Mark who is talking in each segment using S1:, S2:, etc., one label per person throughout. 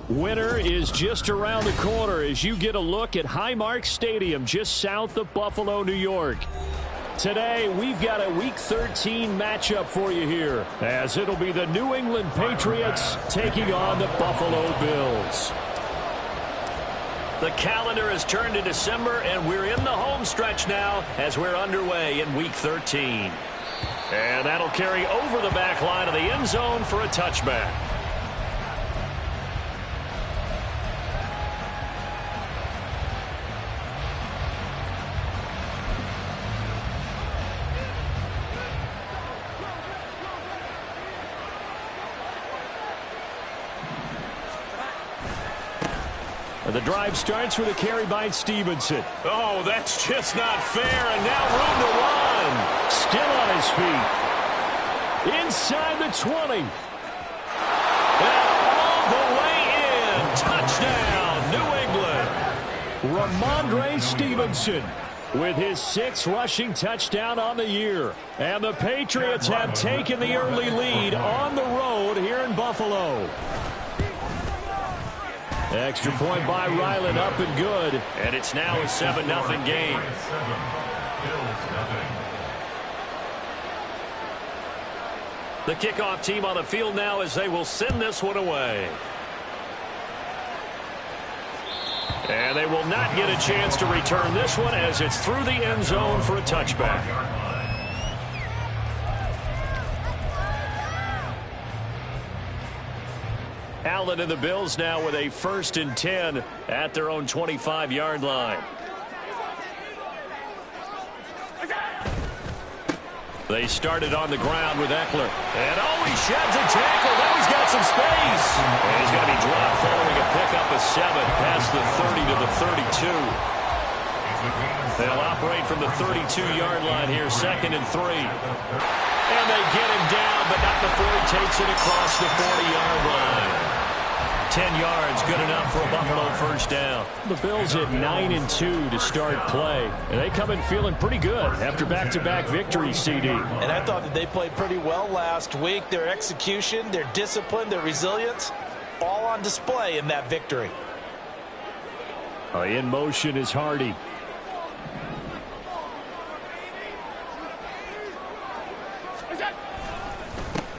S1: Winter is just around the corner as you get a look at Highmark Stadium just south of Buffalo, New York. Today, we've got a Week 13 matchup for you here, as it'll be the New England Patriots taking on the Buffalo Bills. The calendar has turned to December, and we're in the home stretch now as we're underway in Week 13. And that'll carry over the back line of the end zone for a touchback. The drive starts with a carry by Stevenson. Oh, that's just not fair, and now room to run. Still on his feet. Inside the 20. And all the way in. Touchdown, New England. Ramondre Stevenson with his 6th rushing touchdown on the year. And the Patriots have taken the early lead on the road here in Buffalo. Extra point by Ryland, up and good. And it's now a 7-0 game. The kickoff team on the field now as they will send this one away. And they will not get a chance to return this one as it's through the end zone for a touchback. Allen and the Bills now with a 1st and 10 at their own 25-yard line. They started on the ground with Eckler. And he sheds a tackle. Now he's got some space. And he's going to be dropped following a pickup of 7 past the 30 to the 32. They'll operate from the 32-yard line here, 2nd and 3. And they get him down, but not before he takes it across the 40-yard line. 10 yards, good enough for a Buffalo 1st down. The Bills at 9-2 to start play. And they come in feeling pretty good after back-to-back victories, CD.
S2: And I thought that they played pretty well last week. Their execution, their discipline, their resilience, all on display in that victory.
S1: In motion is Hardy.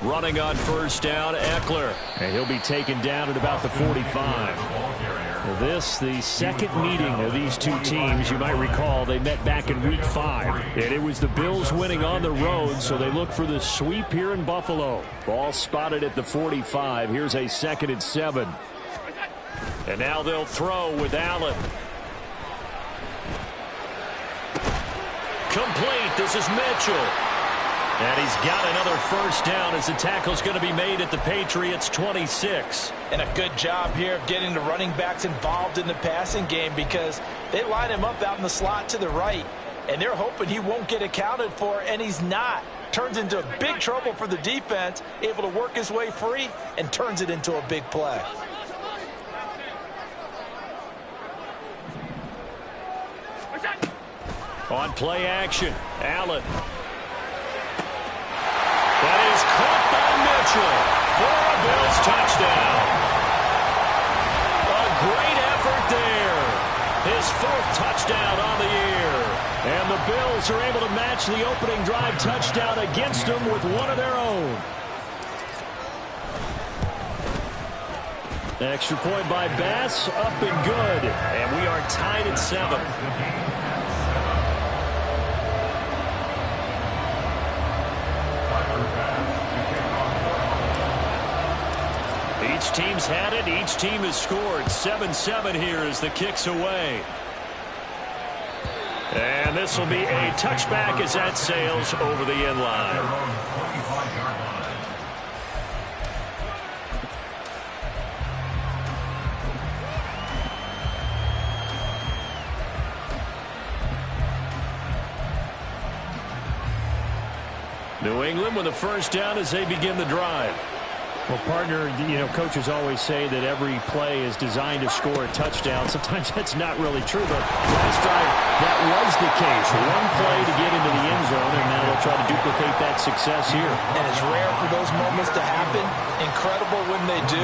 S1: Running on 1st down, Eckler. And he'll be taken down at about the 45. This, the 2nd meeting of these two teams. You might recall they met back in Week 5. And it was the Bills winning on the road, so they look for the sweep here in Buffalo. Ball spotted at the 45. Here's a 2nd and 7. And now they'll throw with Allen. Complete. This is Mitchell. And he's got another 1st down as the tackle's going to be made at the Patriots' 26.
S2: And a good job here of getting the running backs involved in the passing game because they line him up out in the slot to the right. And they're hoping he won't get accounted for, and he's not. Turns into big trouble for the defense, able to work his way free, and turns it into a big play.
S1: On play action, Allen. That is caught by Mitchell for a Bills touchdown. A great effort there. His 4th touchdown on the year. And the Bills are able to match the opening drive touchdown against them with one of their own. Extra point by Bass, up and good. And we are tied at 7. Each team's had it. Each team has scored. 7-7 here as the kick's away. And this will be a touchback as that sails over the end line. New England with a 1st down as they begin the drive. Well, partner, coaches always say that every play is designed to score a touchdown. Sometimes that's not really true, but last drive, that was the case. One play to get into the end zone, and now they'll try to duplicate that success here.
S2: And it's rare for those moments to happen. Incredible when they do.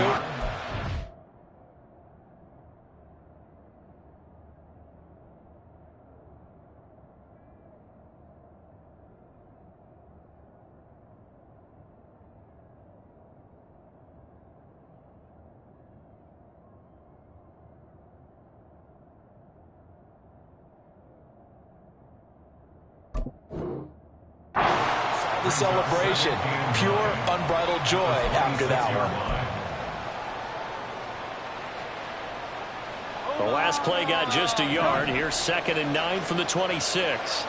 S2: the celebration. Pure, unbridled joy after that one.
S1: The last play got just a yard. Here's 2nd and 9 from the 26.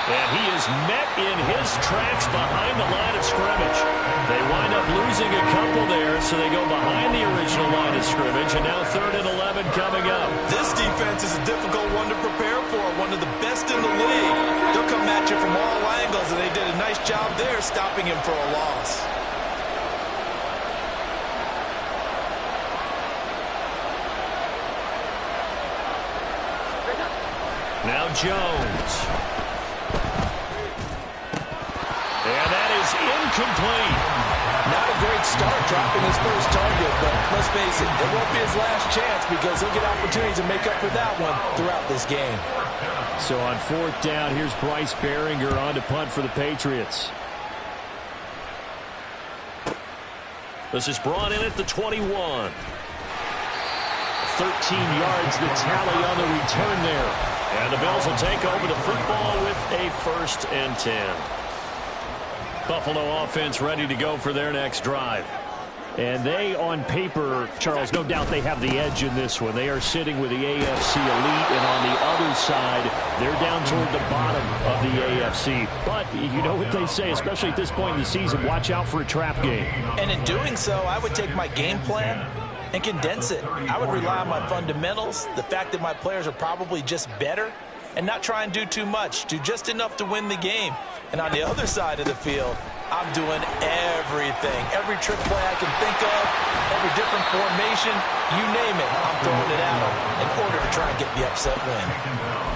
S1: And he is met in his tracks behind the line of scrimmage. They wind up losing a couple there, so they go behind the original line of scrimmage, and now 3rd and 11 coming up.
S2: This defense is a difficult one to prepare for, one of the best in the league. They'll come at you from all angles, and they did a nice job there stopping him for a loss.
S1: Now Jones. And that is incomplete.
S2: Not a great start dropping his first target, but let's face it, it won't be his last chance because he'll get opportunities to make up for that one throughout this game.
S1: So on 4th down, here's Bryce Behringer on to punt for the Patriots. This is brought in at the 21. 13 yards the tally on the return there. And the Bills will take over the football with a 1st and 10. Buffalo offense ready to go for their next drive. And they, on paper, Charles, no doubt they have the edge in this one. They are sitting with the AFC elite, and on the other side, they're down toward the bottom of the AFC. But you know what they say, especially at this point in the season, watch out for a trap game.
S2: And in doing so, I would take my game plan and condense it. I would rely on my fundamentals, the fact that my players are probably just better, and not try and do too much, do just enough to win the game. And on the other side of the field, I'm doing everything. Every trick play I can think of, every different formation, you name it, I'm throwing it at them in order to try and get the upset win.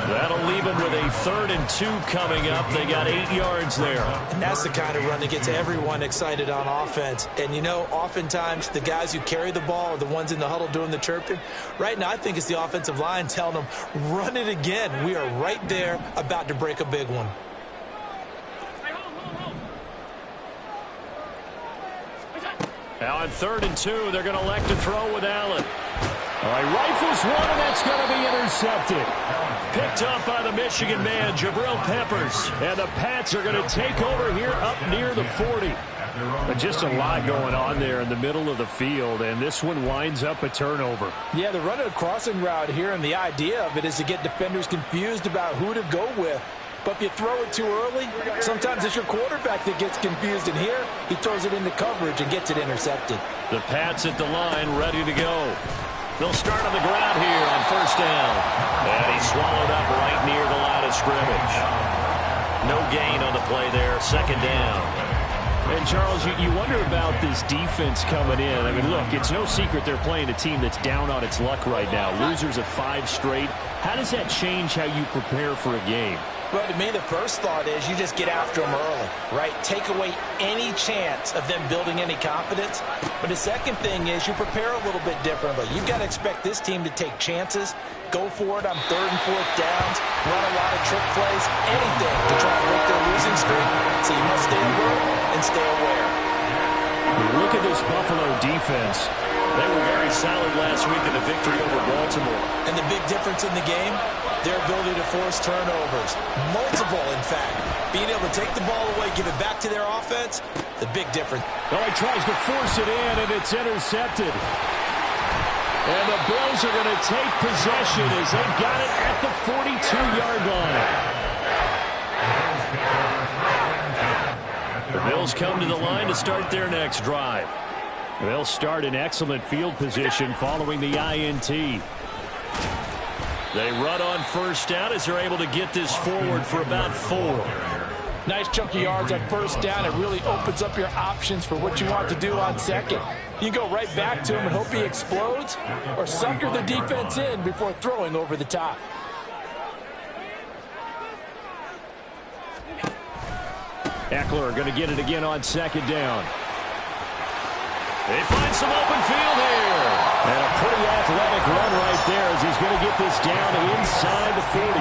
S1: That'll leave them with a 3rd and 2 coming up. They got 8 yards there.
S2: And that's the kind of run that gets everyone excited on offense. And, you know, oftentimes the guys who carry the ball are the ones in the huddle doing the chirping. Right now, I think it's the offensive line telling them, run it again. We are right there about to break a big one.
S1: Now on 3rd and 2, they're going to elect to throw with Allen. All right, rifles one, and that's going to be intercepted. Picked up by the Michigan man, Jabril Peppers. And the Pats are going to take over here up near the 40. But just a lot going on there in the middle of the field, and this one winds up a turnover.
S2: Yeah, they're running a crossing route here, and the idea of it is to get defenders confused about who to go with. But if you throw it too early, sometimes it's your quarterback that gets confused. And here, he throws it into coverage and gets it intercepted.
S1: The Pats at the line, ready to go. They'll start on the ground here on 1st down. And he's swallowed up right near the line of scrimmage. No gain on the play there, 2nd down. And, Charles, you wonder about this defense coming in. I mean, look, it's no secret they're playing a team that's down on its luck right now. Losers of 5 straight. How does that change how you prepare for a game?
S2: Well, to me, the first thought is you just get after them early, right? Take away any chance of them building any confidence. But the second thing is you prepare a little bit differently. You've got to expect this team to take chances, go for it on 3rd and 4th downs, run a lot of trick plays, anything to try and break their losing streak. So you must stay alert and stay aware.
S1: Look at this Buffalo defense. They were very solid last week in the victory over Baltimore.
S2: And the big difference in the game, their ability to force turnovers. Multiple, in fact. Being able to take the ball away, give it back to their offense, the big difference.
S1: Oh, he tries to force it in, and it's intercepted. And the Bills are going to take possession as they've got it at the 42-yard line. The Bills come to the line to start their next drive. They'll start in excellent field position following the INT. They run on 1st down as they're able to get this forward for about 4.
S2: Nice chunky yards on 1st down. It really opens up your options for what you want to do on 2nd. You go right back to him and hope he explodes, or sucker the defense in before throwing over the top.
S1: Eckler going to get it again on 2nd down. They find some open field here. And a pretty athletic run right there as he's going to get this down inside the 40.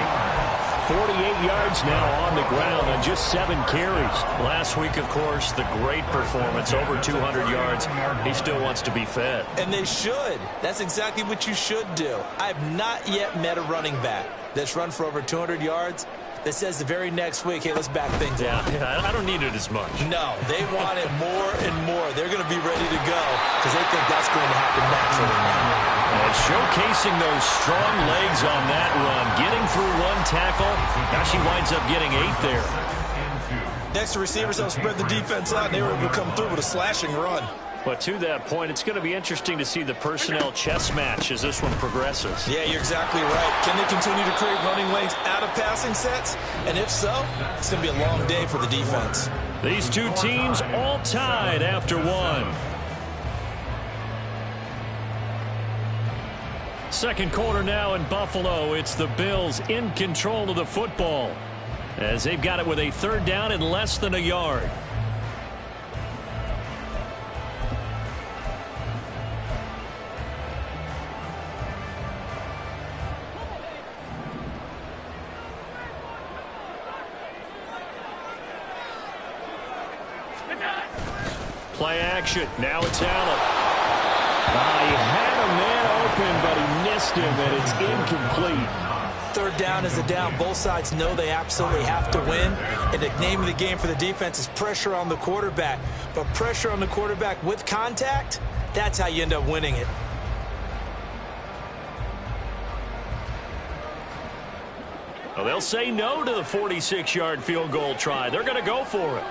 S1: 48 yards now on the ground on just 7 carries. Last week, of course, the great performance, over 200 yards. He still wants to be fed.
S2: And they should. That's exactly what you should do. I have not yet met a running back that's run for over 200 yards that says the very next week, hey, let's back things up.
S1: Yeah, I don't need it as much.
S2: No, they want it more and more. They're going to be ready to go because they think that's going to happen naturally now.
S1: And showcasing those strong legs on that run, getting through one tackle. Now she winds up getting 8 there.
S2: Next, the receivers help spread the defense out, and they were able to come through with a slashing run.
S1: But to that point, it's going to be interesting to see the personnel chess match as this one progresses.
S2: Yeah, you're exactly right. Can they continue to create running lanes out of passing sets? And if so, it's going to be a long day for the defense.
S1: These two teams all tied after one. Second quarter now in Buffalo. It's the Bills in control of the football as they've got it with a 3rd down and less than a yard. Play action. Now it's Allen. He had a man open, but he missed him, and it's incomplete.
S2: 3rd down is a down. Both sides know they absolutely have to win. And the name of the game for the defense is pressure on the quarterback. But pressure on the quarterback with contact, that's how you end up winning it.
S1: Well, they'll say no to the 46-yard field goal try. They're going to go for it.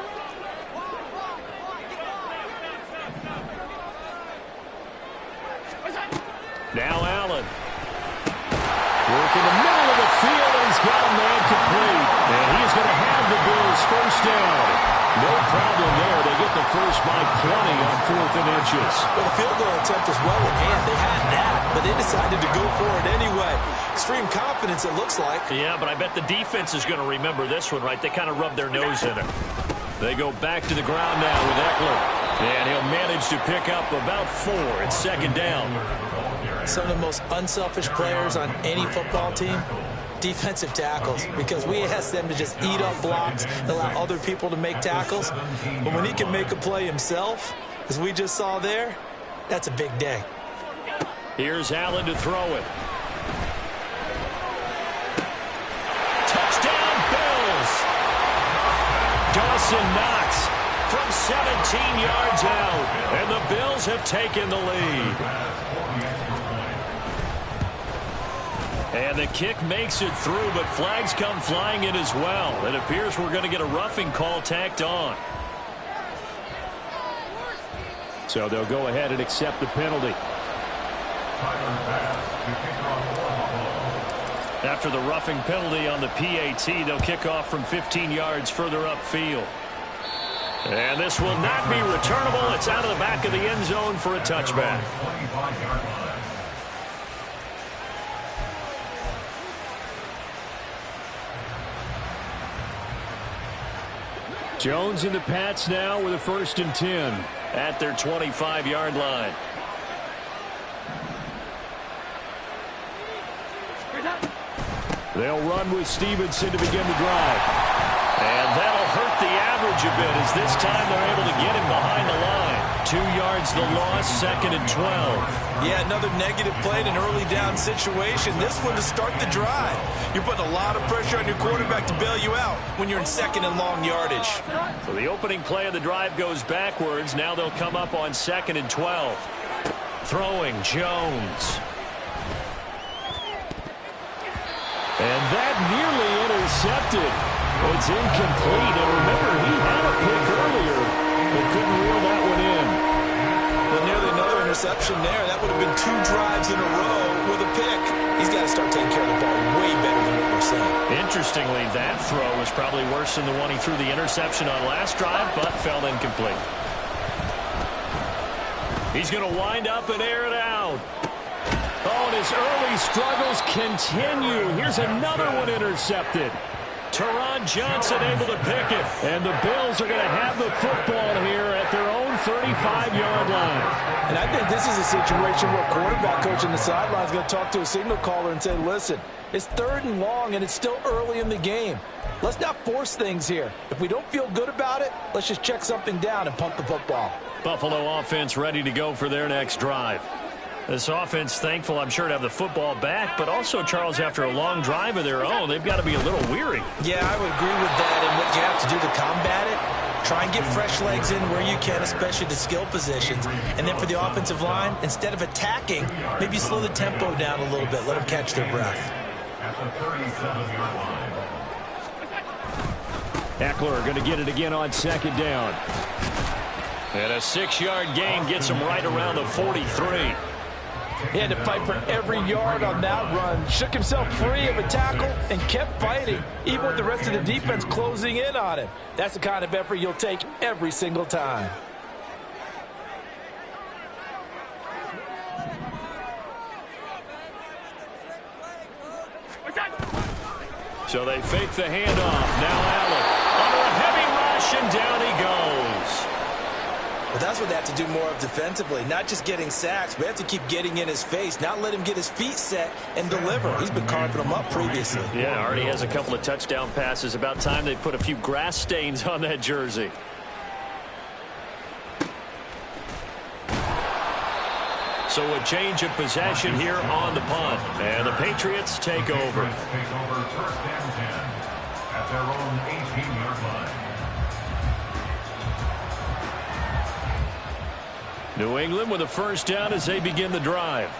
S1: Now Allen. Work in the middle of the field, and he's got a man complete. And he's going to have the Bills 1st down. No problem there. They get the first by plenty on 4th and inches.
S2: Well, the field goal attempt was well in hand. They had that, but they decided to go for it anyway. Extreme confidence, it looks like.
S1: Yeah, but I bet the defense is going to remember this one, right? They kind of rubbed their nose in it. They go back to the ground now with Eckler. And he'll manage to pick up about 4. It's 2nd down.
S2: Some of the most unselfish players on any football team, defensive tackles, because we ask them to just eat up blocks, allow other people to make tackles. But when he can make a play himself, as we just saw there, that's a big day.
S1: Here's Allen to throw it. Touchdown, Bills! Dawson Knox from 17 yards out, and the Bills have taken the lead. And the kick makes it through, but flags come flying in as well. It appears we're going to get a roughing call tacked on. So they'll go ahead and accept the penalty. After the roughing penalty on the PAT, they'll kick off from 15 yards further upfield. And this will not be returnable. It's out of the back of the end zone for a touchback. Jones and the Pats now with a 1st and 10 at their 25-yard line. They'll run with Stevenson to begin the drive. And that'll hurt the average a bit as this time they're able to get him behind the line. 2 yards the loss, 2nd and 12.
S2: Yeah, another negative play in an early down situation. This one to start the drive. You're putting a lot of pressure on your quarterback to bail you out when you're in 2nd and long yardage.
S1: So the opening play of the drive goes backwards. Now they'll come up on 2nd and 12. Throwing Jones. And that nearly intercepted. It's incomplete. And remember, he had a pick earlier, but couldn't reel that one in.
S2: Well, nearly another interception there. That would have been 2 drives in a row with a pick. He's got to start taking care of the ball way better than what we're seeing.
S1: Interestingly, that throw was probably worse than the one he threw the interception on last drive, but fell incomplete. He's going to wind up and air it out. Oh, and his early struggles continue. Here's another one intercepted. Teron Johnson able to pick it. And the Bills are going to have the football here at their own 35-yard line.
S2: And I think this is a situation where quarterback coach on the sideline is going to talk to a signal caller and say, listen, it's 3rd and long and it's still early in the game. Let's not force things here. If we don't feel good about it, let's just check something down and punt the football.
S1: Buffalo offense ready to go for their next drive. This offense thankful, I'm sure, to have the football back, but also, Charles, after a long drive of their own, they've got to be a little weary.
S2: Yeah, I would agree with that, and what you have to do to combat it, try and get fresh legs in where you can, especially the skill positions. And then for the offensive line, instead of attacking, maybe slow the tempo down a little bit, let them catch their breath.
S3: At the 37-yard line.
S1: Eckler going to get it again on second down. And a 6-yard gain gets him right around the 43.
S2: He had to fight for every yard on that run. Shook himself free of a tackle and kept fighting, even with the rest of the defense closing in on him. That's the kind of effort you'll take every single time.
S1: So they fake the handoff. Now Allen under a heavy rush, and down he goes.
S2: Well, that's what they have to do more of defensively, not just getting sacks, but they have to keep getting in his face, not let him get his feet set and deliver. He's been carving them up previously.
S1: Yeah, already has a couple of touchdown passes. About time they put a few grass stains on that jersey. So a change of possession here on the punt. And the Patriots take over.
S3: Take over first and 10 at their own 18-yard line.
S1: New England with a first down as they begin the drive.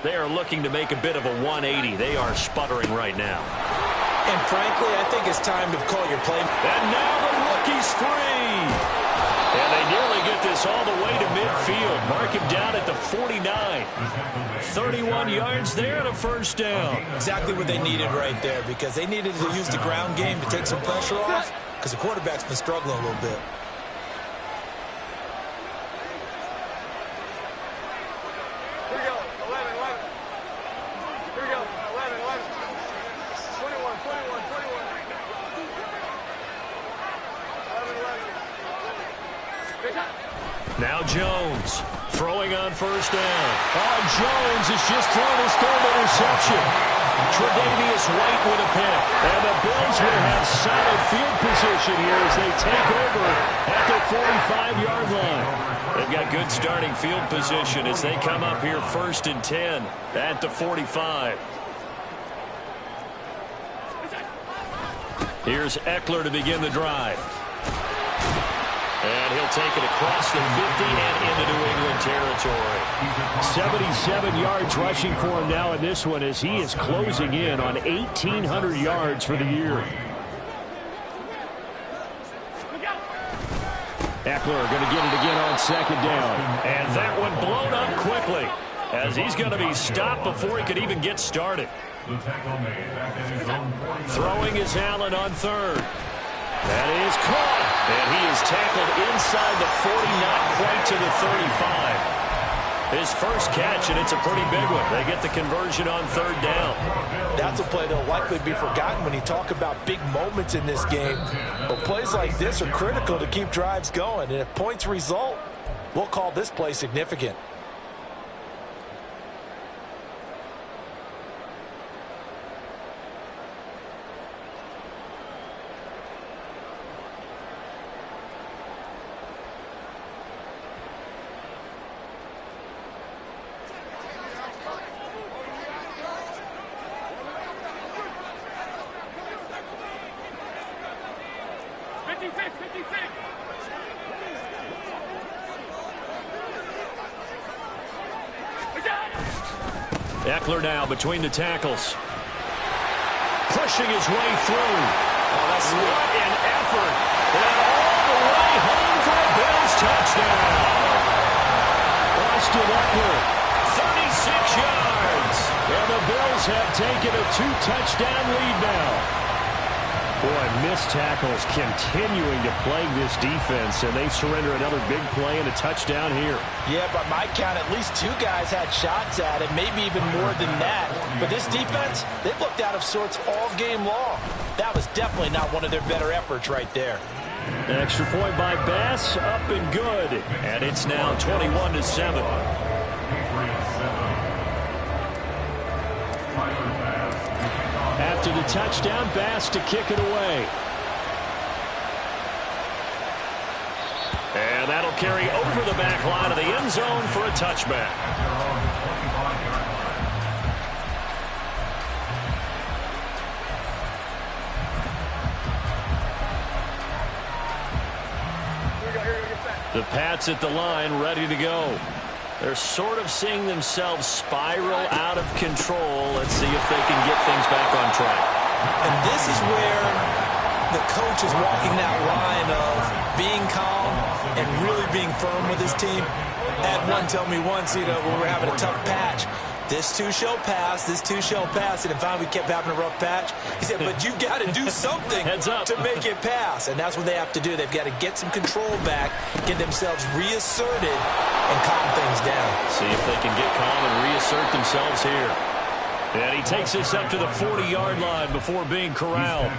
S1: They are looking to make a bit of a 180. They are sputtering right now.
S2: And frankly, I think it's time to call your play.
S1: And now the rookie's free. And they nearly get this all the way to midfield. Mark him down at the 49. 31 yards there and a first down.
S2: Exactly what they needed right there, because they needed to use the ground game to take some pressure off, because the quarterback's been struggling a little bit.
S1: Now Jones throwing on first down. Oh, Jones has just thrown his third interception. Tre'Davious White with a pick. And the Bills will have solid field position here as they take over at the 45-yard line. They've got good starting field position as they come up here first and 10 at the 45. Here's Eckler to begin the drive. And he'll take it across the 50 and into New England territory. 77 yards rushing for him now in this one as he is closing in on 1,800 yards for the year. Eckler going to get it again on second down. And that one blown up quickly as he's going to be stopped before he could even get started. Throwing is Allen on third. That is caught. And he is tackled inside the 40, not quite to the 35. His first catch, and it's a pretty big one. They get the conversion on third down.
S2: That's a play that'll likely be forgotten when you talk about big moments in this game. But plays like this are critical to keep drives going. And if points result, we'll call this play significant.
S1: Eckler now between the tackles. Pushing his way through. Oh, that's what an effort. And all the way home for a Bills touchdown. Austin Eckler, 36 yards. And the Bills have taken a 2-touchdown lead now. Boy, missed tackles continuing to plague this defense, and they surrender another big play and a touchdown here.
S2: Yeah, by my count, at least two guys had shots at it, maybe even more than that. But this defense, they've looked out of sorts all game long. That was definitely not one of their better efforts right there.
S1: An extra point by Bass, up and good. And it's now 21-7. After the touchdown, Bass to kick it away. And that'll carry over the back line of the end zone for a touchback. The Pats at the line, ready to go. They're sort of seeing themselves spiral out of control. Let's see if they can get things back on track.
S2: And this is where the coach is walking that line of being calm and really being firm with his team. Had one tell me once, when we were having a tough patch, this too shall pass, this too shall pass. And finally we kept having a rough patch. He said, but you got to do something to make it pass. And that's what they have to do. They've got to get some control back, get themselves reasserted, and calm things down.
S1: See if they can get calm and reassert themselves here. And he takes this up to the 40-yard line before being corralled.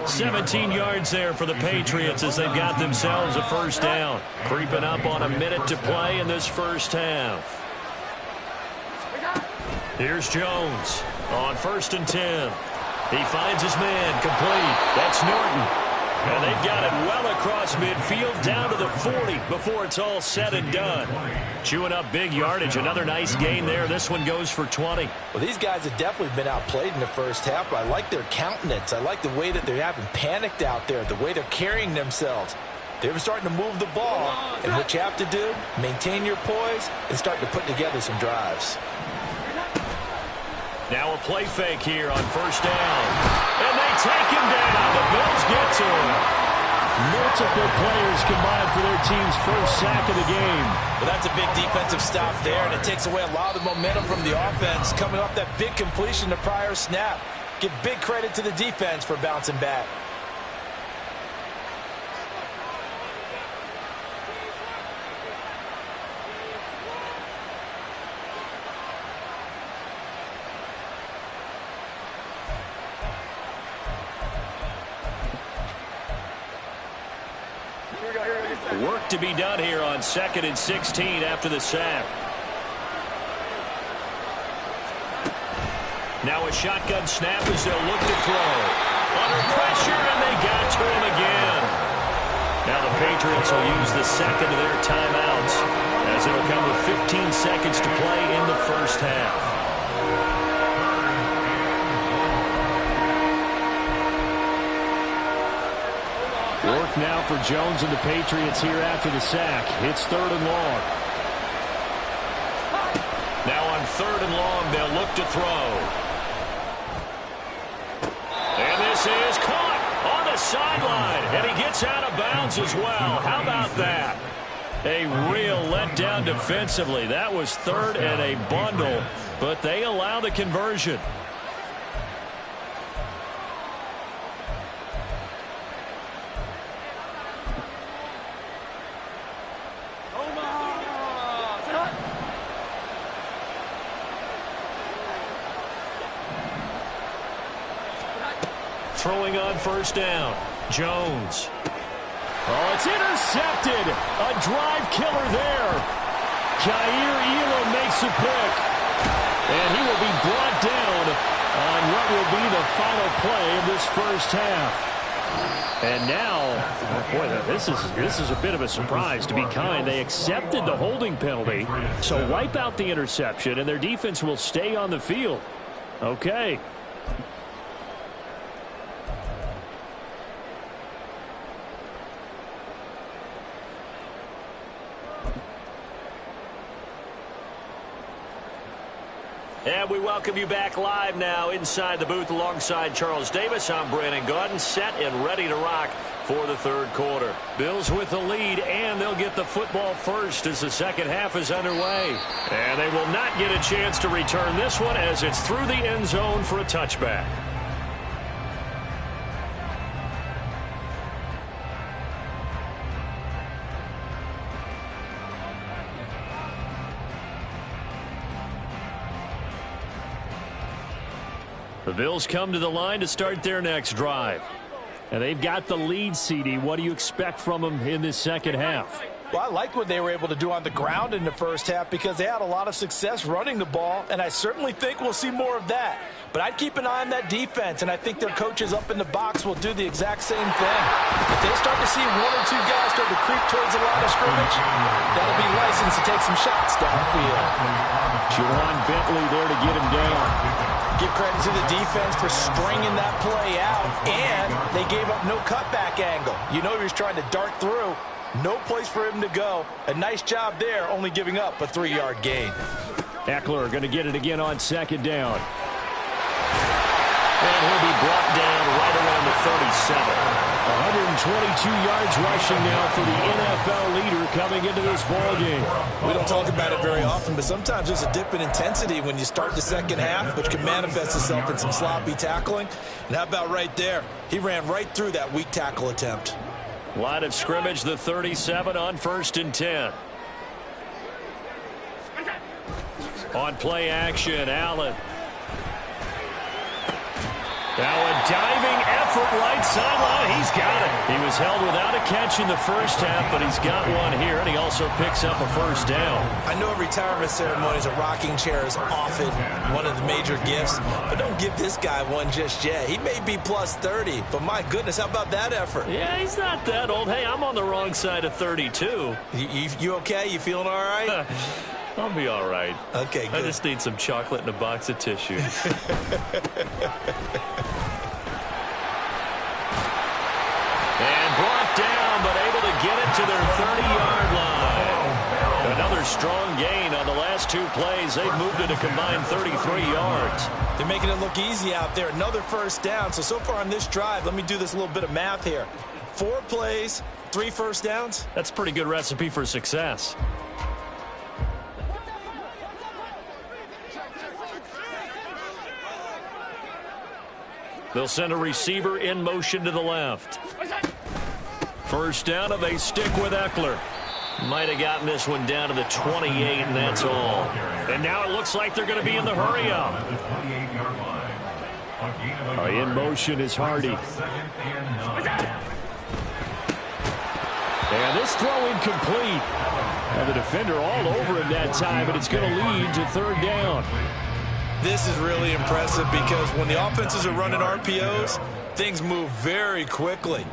S1: 17 yards there for the Patriots as they've got themselves a first down. Creeping up on a minute to play in this first half. Here's Jones on 1st and 10. He finds his man complete. That's Norton. And they've got it well across midfield down to the 40 before it's all said and done. Chewing up big yardage. Another nice gain there. This one goes for 20.
S2: Well, these guys have definitely been outplayed in the first half, but I like their countenance. I like the way that they haven't panicked out there, the way they're carrying themselves. They're starting to move the ball. And what you have to do, maintain your poise and start to put together some drives.
S1: Now a play fake here on 1st down. And they take him down. The Bills get to him. Multiple players combined for their team's first sack of the game.
S2: Well, that's a big defensive stop there, and it takes away a lot of the momentum from the offense coming off that big completion the prior snap. Give big credit to the defense for bouncing back.
S1: Work to be done here on 2nd and 16 after the sack. Now a shotgun snap as they'll look to throw. Under pressure, and they got to him again. Now the Patriots will use the second of their timeouts as it'll come with 15 seconds to play in the first half. Work now for Jones and the Patriots here after the sack. It's 3rd and long. Now on 3rd and long, they'll look to throw. And this is caught on the sideline. And he gets out of bounds as well. How about that? A real letdown defensively. That was 3rd and a bundle, but they allow the conversion. Throwing on 1st down. Jones. Oh, it's intercepted. A drive killer there. Jair Elam makes a pick. And he will be brought down on what will be the final play of this first half. And now, boy, this is a bit of a surprise. To be kind, they accepted the holding penalty. So wipe out the interception, and their defense will stay on the field. Okay. And we welcome you back live now inside the booth alongside Charles Davis. I'm Brandon Gaudin, set and ready to rock for the 3rd quarter. Bills with the lead, and they'll get the football first as the second half is underway. And they will not get a chance to return this one as it's through the end zone for a touchback. The Bills come to the line to start their next drive. And they've got the lead, CD. What do you expect from them in this second half?
S2: Well, I like what they were able to do on the ground in the first half because they had a lot of success running the ball, and I certainly think we'll see more of that. But I'd keep an eye on that defense, and I think their coaches up in the box will do the exact same thing. If they start to see 1 or 2 guys start to creep towards the line of scrimmage, that'll be licensed to take some shots downfield.
S1: Juwan Bentley there to get him down.
S2: Give credit to the defense for stringing that play out, and they gave up no cutback angle. You know he was trying to dart through. No place for him to go. A nice job there, only giving up a 3-yard gain.
S1: Eckler going to get it again on second down. And he'll be brought down right around the 37. 122 yards rushing now for the NFL leader coming into this ballgame.
S2: We don't talk about it very often, but sometimes there's a dip in intensity when you start the second half, which can manifest itself in some sloppy tackling. And how about right there? He ran right through that weak tackle attempt.
S1: Line of scrimmage, the 37 on 1st and 10. On play action, Allen. Now a diving effort right sideline. He's got it. He was held without a catch in the first half, but he's got one here, and he also picks up a first down.
S2: I know at retirement ceremonies a rocking chair is often one of the major gifts, but don't give this guy one just yet. He may be plus 30, but my goodness, how about that effort?
S1: Yeah, he's not that old. Hey, I'm on the wrong side of 32.
S2: You okay? You feeling all right?
S1: I'll be all right.
S2: Okay, good.
S1: I just need some chocolate and a box of tissue. And brought down, but able to get it to their 30-yard line. Another strong gain on the last 2 plays. They've moved it a combined 33 yards.
S2: They're making it look easy out there. Another first down. So far on this drive, let me do this little bit of math here. 4 plays, 3 first downs.
S1: That's a pretty good recipe for success. They'll send a receiver in motion to the left. First down, and they stick with Eckler. Might have gotten this one down to the 28, and that's all. And now it looks like they're going to be in the hurry-up. In motion is Hardy. And this throw incomplete. And the defender all over him that time, and it's going to lead to 3rd down.
S2: This is really impressive because when the offenses are running RPOs, things move very quickly.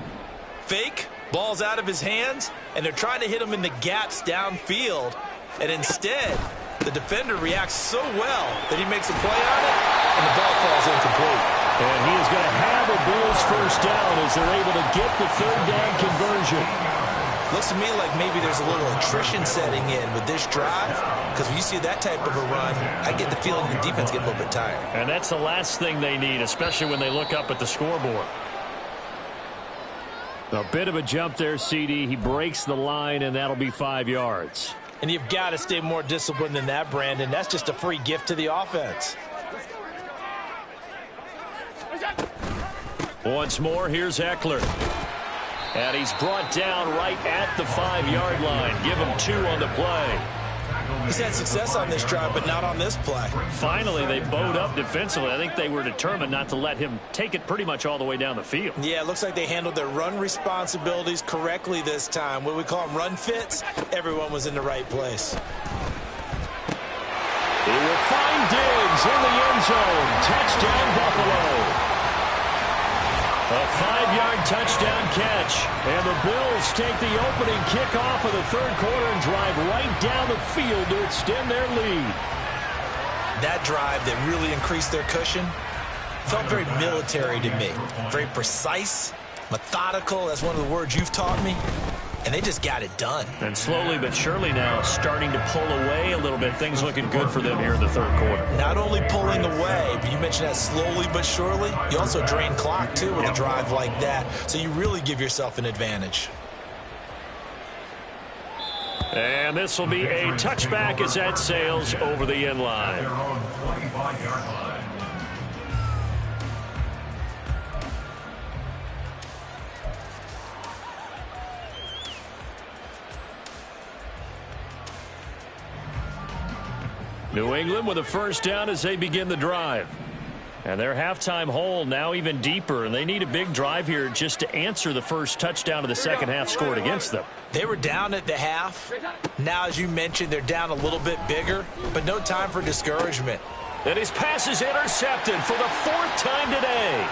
S2: Fake, ball's out of his hands, and they're trying to hit him in the gaps downfield. And instead, the defender reacts so well that he makes a play on it, and the ball falls incomplete.
S1: And he is going to have a Bills first down as they're able to get the 3rd down conversion.
S2: Looks to me like maybe there's a little attrition setting in with this drive, because when you see that type of a run, I get the feeling the defense get a little bit tired.
S1: And that's the last thing they need, especially when they look up at the scoreboard. A bit of a jump there, CD. He breaks the line, and that'll be 5 yards.
S2: And you've got to stay more disciplined than that, Brandon. That's just a free gift to the offense.
S1: Once more, here's Eckler. And he's brought down right at the 5-yard line. Give him 2 on the play.
S2: He's had success on this drive, but not on this play.
S1: Finally, they bowed up defensively. I think they were determined not to let him take it pretty much all the way down the field.
S2: Yeah, it looks like they handled their run responsibilities correctly this time. What we call them run fits, everyone was in the right place.
S1: He will find Diggs in the end zone. Touchdown, Buffalo. A 5-yard touchdown catch. And the Bills take the opening kickoff of the 3rd quarter and drive right down the field to extend their lead.
S2: That drive that really increased their cushion felt very military to me. Very precise, methodical. That's one of the words you've taught me. And they just got it done.
S1: And slowly but surely now starting to pull away a little bit. Things looking good for them here in the 3rd quarter.
S2: Not only pulling away, but you mentioned that slowly but surely. You also drain clock, too, with a drive like that. So you really give yourself an advantage.
S1: And this will be a touchback as that sails over the end line. New England with a first down as they begin the drive. And their halftime hole now even deeper, and they need a big drive here just to answer the first touchdown of the second half scored against them.
S2: They were down at the half. Now, as you mentioned, they're down a little bit bigger, but no time for discouragement.
S1: And his pass is intercepted for the 4th time today.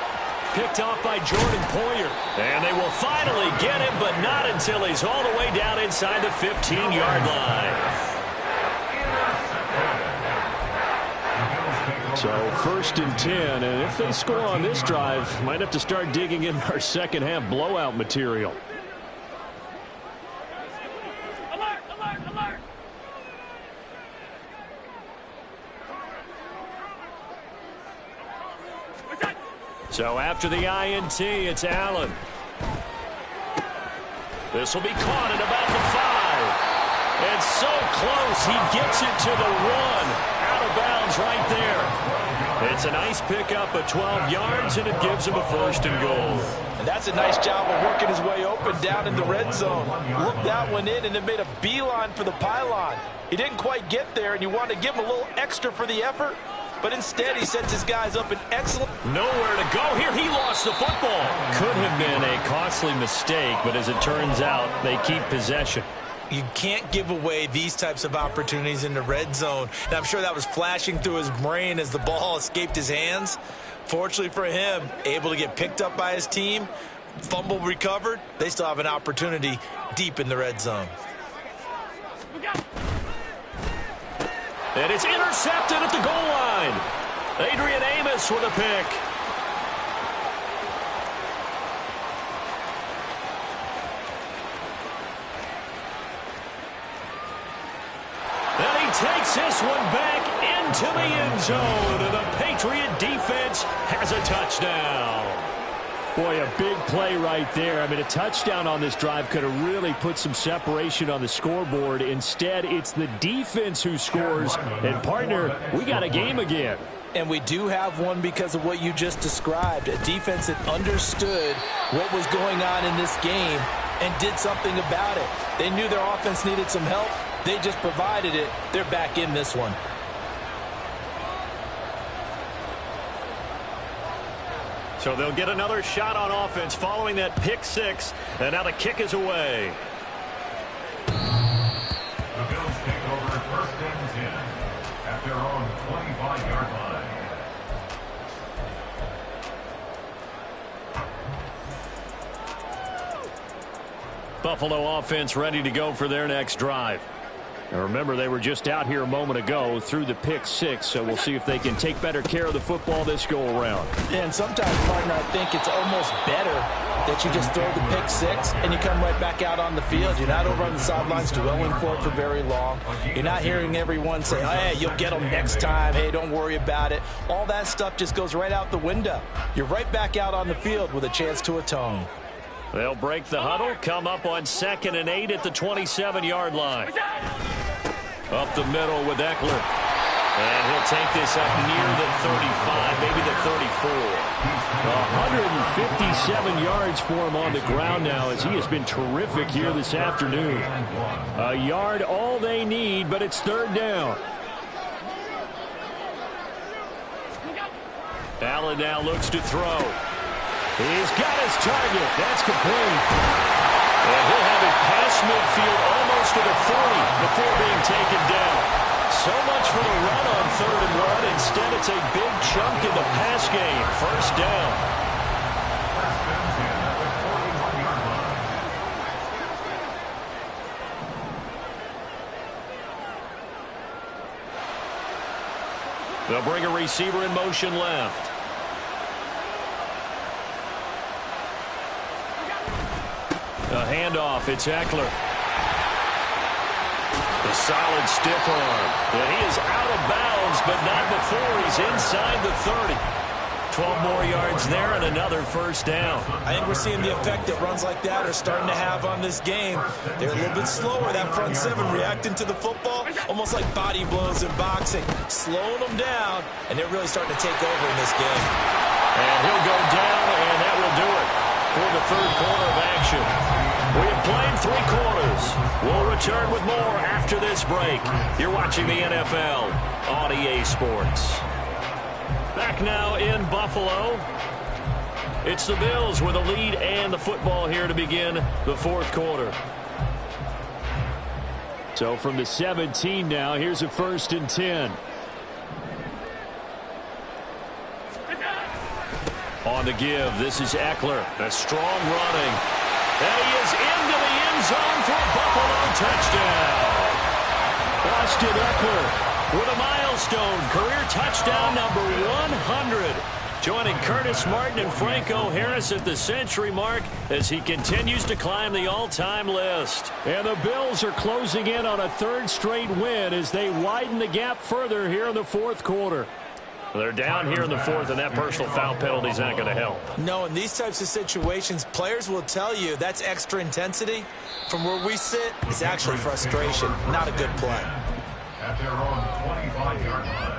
S1: Picked off by Jordan Poyer. And they will finally get him, but not until he's all the way down inside the 15-yard line. So 1st and 10, and if they score on this drive, might have to start digging in our second half blowout material. So after the INT, it's Allen. This will be caught at about the 5. And so close, he gets it to the 1. Out of bounds right there. It's a nice pickup of 12 yards, and it gives him a 1st and goal.
S2: And that's a nice job of working his way open down in the red zone. Looked that one in and then made a beeline for the pylon. He didn't quite get there, and you want to give him a little extra for the effort. But instead, he sets his guys up an excellent...
S1: Nowhere to go here. He lost the football. Could have been a costly mistake, but as it turns out, they keep possession.
S2: You can't give away these types of opportunities in the red zone. And I'm sure that was flashing through his brain as the ball escaped his hands. Fortunately for him, able to get picked up by his team, fumble recovered. They still have an opportunity deep in the red zone.
S1: And it's intercepted at the goal line. Adrian Amos with a pick. And he takes this one back into the end zone. And the Patriot defense has a touchdown. Boy, a big play right there. I mean, a touchdown on this drive could have really put some separation on the scoreboard. Instead, it's the defense who scores. And, partner, we got a game again.
S2: And we do have one because of what you just described. A defense that understood what was going on in this game and did something about it. They knew their offense needed some help. They just provided it. They're back in this one.
S1: So they'll get another shot on offense following that pick 6. And now the kick is away.
S3: The Bills take over 1st and 10 at their own 25-yard line.
S1: Buffalo offense ready to go for their next drive. Now remember, they were just out here a moment ago through the pick 6, so we'll see if they can take better care of the football this go-around.
S2: And sometimes, partner, I think it's almost better that you just throw the pick 6 and you come right back out on the field. You're not over on the sidelines dwelling for it for very long. You're not hearing everyone say, hey, you'll get them next time. Hey, don't worry about it. All that stuff just goes right out the window. You're right back out on the field with a chance to atone.
S1: They'll break the huddle, come up on 2nd and 8 at the 27-yard line. Up the middle with Eckler. And he'll take this up near the 35, maybe the 34. 157 yards for him on the ground now as he has been terrific here this afternoon. A yard all they need, but it's 3rd down. Allen now looks to throw. He's got his target. That's complete. And he'll have it past midfield almost to the 40 before being taken down. So much for the run on 3rd and 1. Instead, it's a big chunk in the pass game. 1st down. They'll bring a receiver in motion left. A handoff, it's Eckler. The solid stiff arm. And he is out of bounds, but not before he's inside the 30. 12 more yards there and another 1st down.
S2: I think we're seeing the effect that runs like that are starting to have on this game. They're a little bit slower, that front 7 reacting to the football, almost like body blows in boxing, slowing them down, and they're really starting to take over in this game.
S1: And he'll go down, and that will do it for the 3rd quarter of action. We have played 3 quarters. We'll return with more after this break. You're watching the NFL on EA Sports. Back now in Buffalo. It's the Bills with a lead and the football here to begin the 4th quarter. So from the 17 now, here's a 1st and 10. On the give, this is Eckler. A strong running. And he is into the end zone for a Buffalo touchdown. Austin Eckler with a milestone career touchdown number 100. Joining Curtis Martin and Franco Harris at the century mark as he continues to climb the all-time list. And the Bills are closing in on a 3rd straight win as they widen the gap further here in the 4th quarter. They're down here in the fourth, and that personal foul penalty is not going to help.
S2: No, in these types of situations, players will tell you that's extra intensity. From where we sit, it's actually frustration, not a good play.
S3: At their own 25-yard line.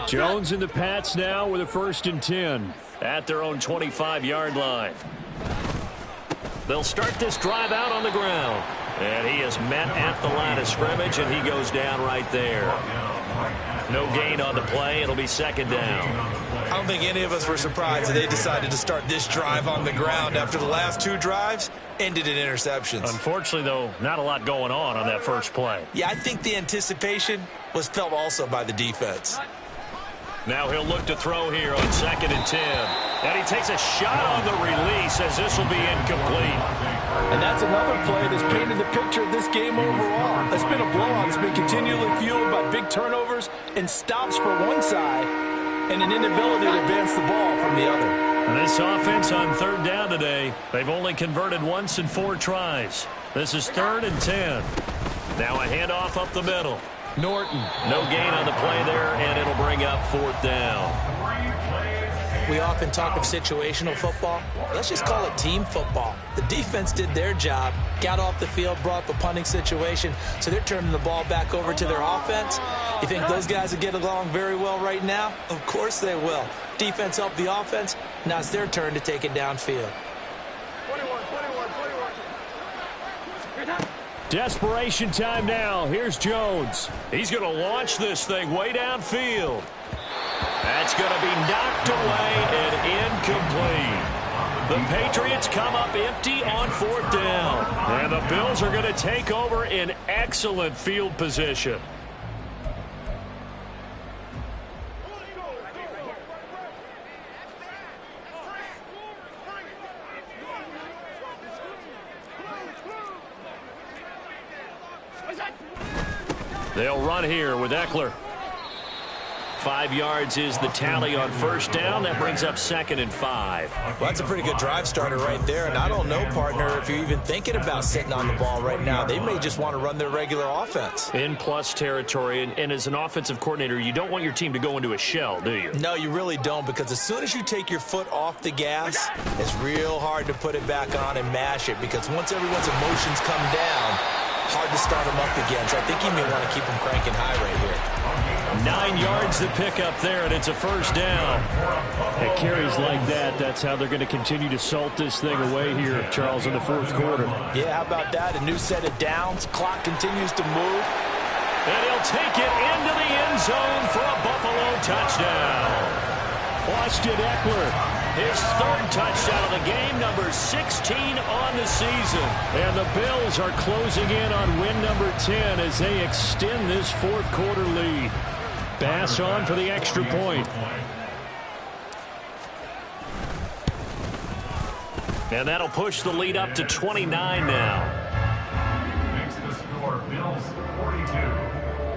S1: Jones and the Pats now with a 1st and 10 at their own 25-yard line. They'll start this drive out on the ground. And he is met at the line of scrimmage, and he goes down right there. No gain on the play. It'll be 2nd down.
S2: I don't think any of us were surprised that they decided to start this drive on the ground after the last 2 drives ended in interceptions.
S1: Unfortunately, though, not a lot going on that first play.
S2: Yeah, I think the anticipation was felt also by the defense.
S1: Now he'll look to throw here on 2nd and 10. And he takes a shot on the release as this will be incomplete.
S4: And that's another play that's painted the picture of this game overall. It's been a blowout. It's been continually fueled by big turnovers and stops for one side and an inability to advance the ball from the other.
S1: And this offense on 3rd down today, they've only converted once in 4 tries. This is 3rd and 10. Now a handoff up the middle. Norton, no gain on the play there, and it'll bring up 4th down.
S2: We often talk of situational football. Let's just call it team football. The defense did their job, got off the field, brought up a punting situation, so they're turning the ball back over to their offense. You think those guys will get along very well right now? Of course they will. Defense helped the offense. Now it's their turn to take it downfield.
S4: 21.
S1: Desperation time now. Here's Jones. He's going to launch this thing way downfield. That's going to be knocked away and incomplete. The Patriots come up empty on 4th down. And the Bills are going to take over in excellent field position. They'll run here with Eckler. 5 yards is the tally on 1st down. That brings up 2nd and 5.
S2: Well, that's a pretty good drive starter right there. And I don't know, partner, if you're even thinking about sitting on the ball right now. They may just want to run their regular offense.
S1: In plus territory. And as an offensive coordinator, you don't want your team to go into a shell, do you?
S2: No, you really don't, because as soon as you take your foot off the gas, it's real hard to put it back on and mash it, because once everyone's emotions come down, hard to start them up again. So I think you may want to keep them cranking high right here.
S1: 9 yards to pick up there, and it's a 1st down. It carries like that. That's how they're going to continue to salt this thing away here, Charles, in the 4th quarter.
S2: Yeah, how about that? A new set of downs. Clock continues to move.
S1: And he'll take it into the end zone for a Buffalo touchdown. Austin Eckler, his 3rd touchdown of the game, number 16 on the season. And the Bills are closing in on win number 10 as they extend this 4th quarter lead. Bass on for the extra point. And that'll push the lead up to 29 now.
S3: Makes the score Bills 42,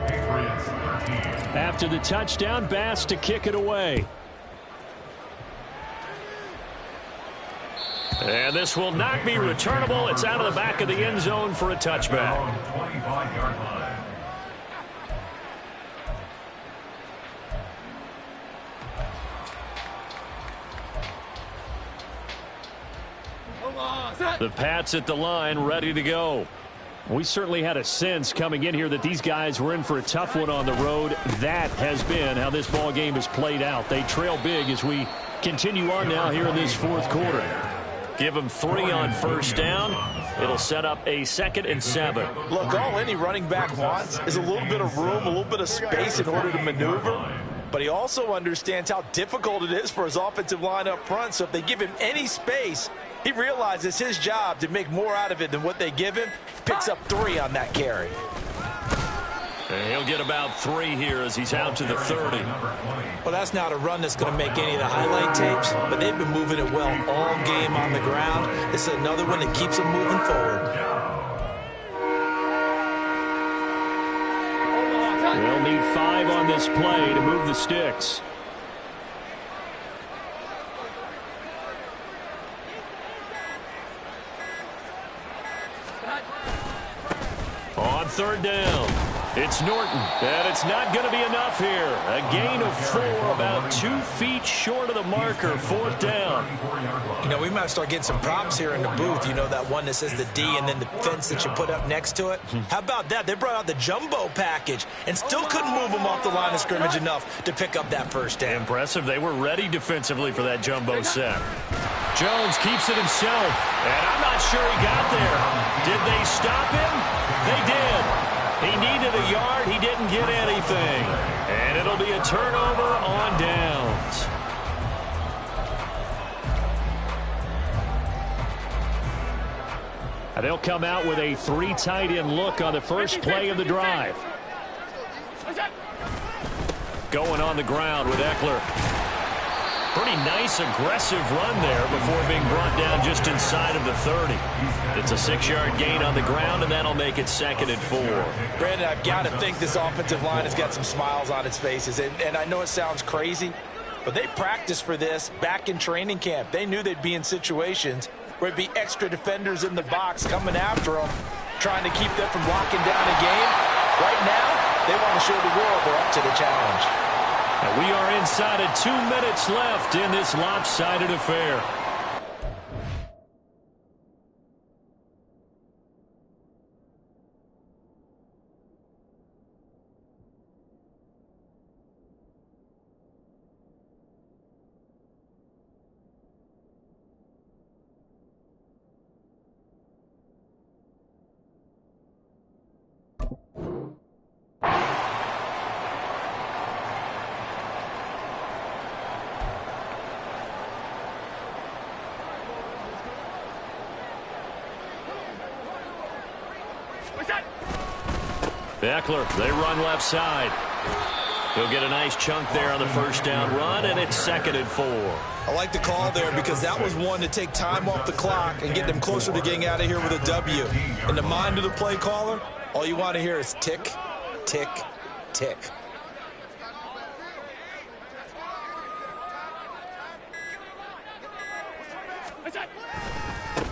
S3: Patriots 13.
S1: After the touchdown, Bass to kick it away. And this will not be returnable. It's out of the back of the end zone for a touchback.
S3: 25-yard line.
S1: The Pats at the line, ready to go. We certainly had a sense coming in here that these guys were in for a tough one on the road. That has been how this ball game has played out. They trail big as we continue on now here in this 4th quarter. Give them 3 on 1st down. It'll set up a 2nd and 7.
S2: Look, all any running back wants is a little bit of room, a little bit of space in order to maneuver. But he also understands how difficult it is for his offensive line up front. So if they give him any space, he realizes it's his job to make more out of it than what they give him. Picks up 3 on that carry.
S1: And he'll get about 3 here as he's out to the 30.
S2: Well, that's not a run that's going to make any of the highlight tapes, but they've been moving it well all game on the ground. This is another one that keeps them moving forward.
S1: drive on this play to move the sticks. On third down, it's Norton, and it's not going to be enough here. A gain of 4, about 2 feet short of the marker, fourth down.
S2: You know, we might start getting some props here in the booth. You know, that one that says the D and then the fence that you put up next to it? How about that? They brought out the jumbo package and still couldn't move them off the line of scrimmage enough to pick up that first down.
S1: Impressive. They were ready defensively for that jumbo set. Jones keeps it himself, and I'm not sure he got there. Did they stop him? They did. He needed a yard. He didn't get anything. And it'll be a turnover on downs. And they'll come out with a 3 tight end look on the first play of the drive. Going on the ground with Eckler. Pretty nice, aggressive run there before being brought down just inside of the 30. It's a 6-yard gain on the ground, and that'll make it 2nd and 4.
S2: Brandon, I've got to think this offensive line has got some smiles on its faces. And I know it sounds crazy, but they practiced for this back in training camp. They knew they'd be in situations where it'd be extra defenders in the box coming after them, trying to keep them from locking down a game. Right now, they want to show the world they're up to the challenge.
S1: And we are inside of 2 minutes left in this lopsided affair. Eckler, they run left side. He'll get a nice chunk there on the first down run, and it's 2nd and 4.
S2: I like the call there because that was one to take time off the clock and get them closer to getting out of here with a W. In the mind of the play caller, all you want to hear is tick, tick, tick.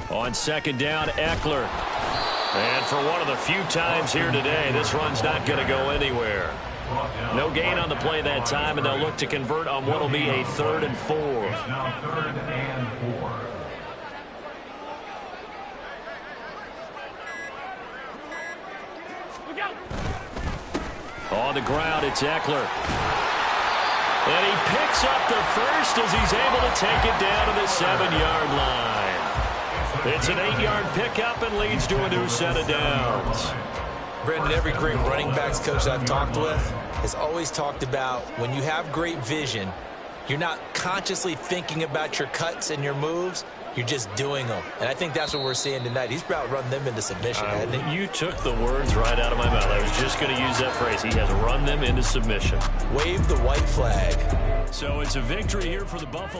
S1: On 2nd down, Eckler. And for one of the few times here today, this run's not going to go anywhere. No gain on the play that time, and they'll look to convert on what will be a 3rd and 4.
S3: Now 3rd and 4.
S1: On the ground, it's Eckler. And he picks up the first as he's able to take it down to the 7-yard line. It's an 8-yard pickup and leads to a new set of downs.
S2: Brandon, every great running backs coach I've talked with has always talked about when you have great vision, you're not consciously thinking about your cuts and your moves. You're just doing them. And I think that's what we're seeing tonight. He's about to run them into submission, hasn't he?
S1: You took the words right out of my mouth. I was just going to use that phrase. He has run them into submission.
S2: Wave the white flag.
S1: So it's a victory here for the Buffalo.